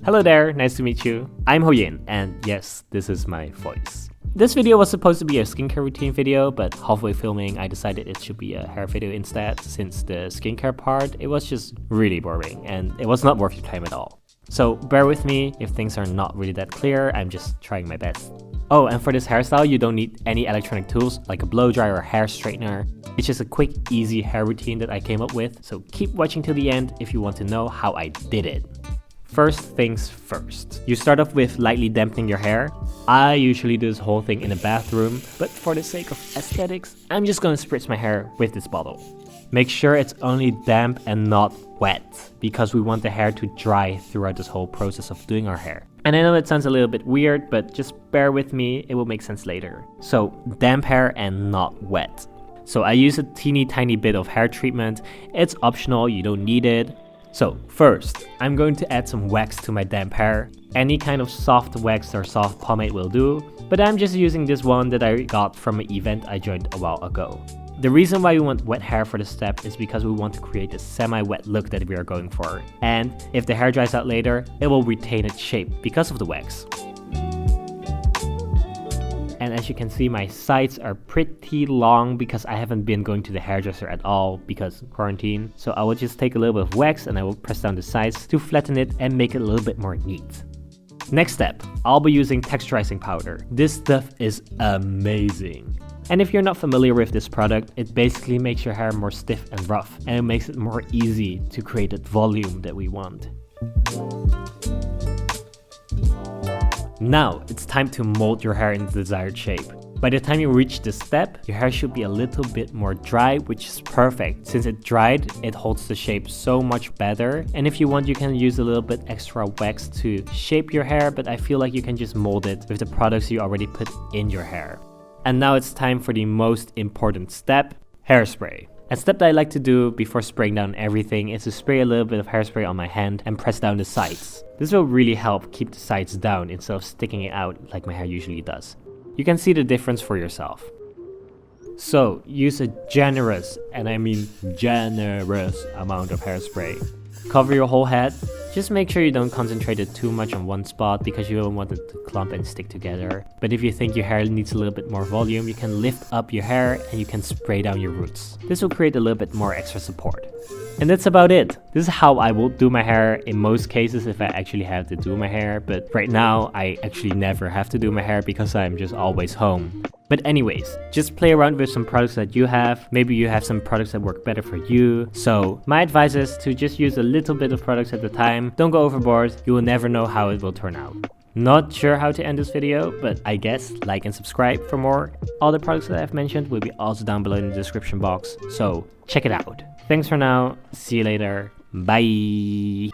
Hello there, nice to meet you. I'm Hoyin, and yes, this is my voice. This video was supposed to be a skincare routine video, but halfway filming I decided it should be a hair video instead, since the skincare part, it was just really boring and it was not worth your time at all. So bear with me if things are not really that clear, I'm just trying my best. Oh, and for this hairstyle, you don't need any electronic tools like a blow dryer or hair straightener. It's just a quick, easy hair routine that I came up with, so keep watching till the end if you want to know how I did it. First things first, you start off with lightly dampening your hair. I usually do this whole thing in a bathroom, but for the sake of aesthetics, I'm just gonna spritz my hair with this bottle. Make sure it's only damp and not wet, because we want the hair to dry throughout this whole process of doing our hair. And I know it sounds a little bit weird, but just bear with me, it will make sense later. So, damp hair and not wet. So I use a teeny tiny bit of hair treatment. It's optional, you don't need it. So first, I'm going to add some wax to my damp hair. Any kind of soft wax or soft pomade will do, but I'm just using this one that I got from an event I joined a while ago. The reason why we want wet hair for this step is because we want to create a semi-wet look that we are going for. And if the hair dries out later, it will retain its shape because of the wax. And as you can see, my sides are pretty long because I haven't been going to the hairdresser at all because quarantine. So I will just take a little bit of wax and I will press down the sides to flatten it and make it a little bit more neat. Next step, I'll be using texturizing powder. This stuff is amazing. And if you're not familiar with this product, it basically makes your hair more stiff and rough, and it makes it more easy to create that volume that we want. Now, it's time to mold your hair in the desired shape. By the time you reach this step, your hair should be a little bit more dry, which is perfect. Since it dried, it holds the shape so much better. And if you want, you can use a little bit extra wax to shape your hair, but I feel like you can just mold it with the products you already put in your hair. And now it's time for the most important step, hairspray. A step that I like to do before spraying down everything is to spray a little bit of hairspray on my hand and press down the sides. This will really help keep the sides down instead of sticking it out like my hair usually does. You can see the difference for yourself. So, use a generous, and I mean generous amount of hairspray. Cover your whole head. Just make sure you don't concentrate it too much on one spot because you don't want it to clump and stick together. But if you think your hair needs a little bit more volume, you can lift up your hair and you can spray down your roots. This will create a little bit more extra support. And that's about it. This is how I will do my hair in most cases if I actually have to do my hair. But right now, I actually never have to do my hair because I'm just always home. But anyways, just play around with some products that you have. Maybe you have some products that work better for you. So my advice is to just use a little bit of products at a time. Don't go overboard. You will never know how it will turn out. Not sure how to end this video, but I guess like and subscribe for more. All the products that I've mentioned will be also down below in the description box. So check it out. Thanks for now. See you later. Bye.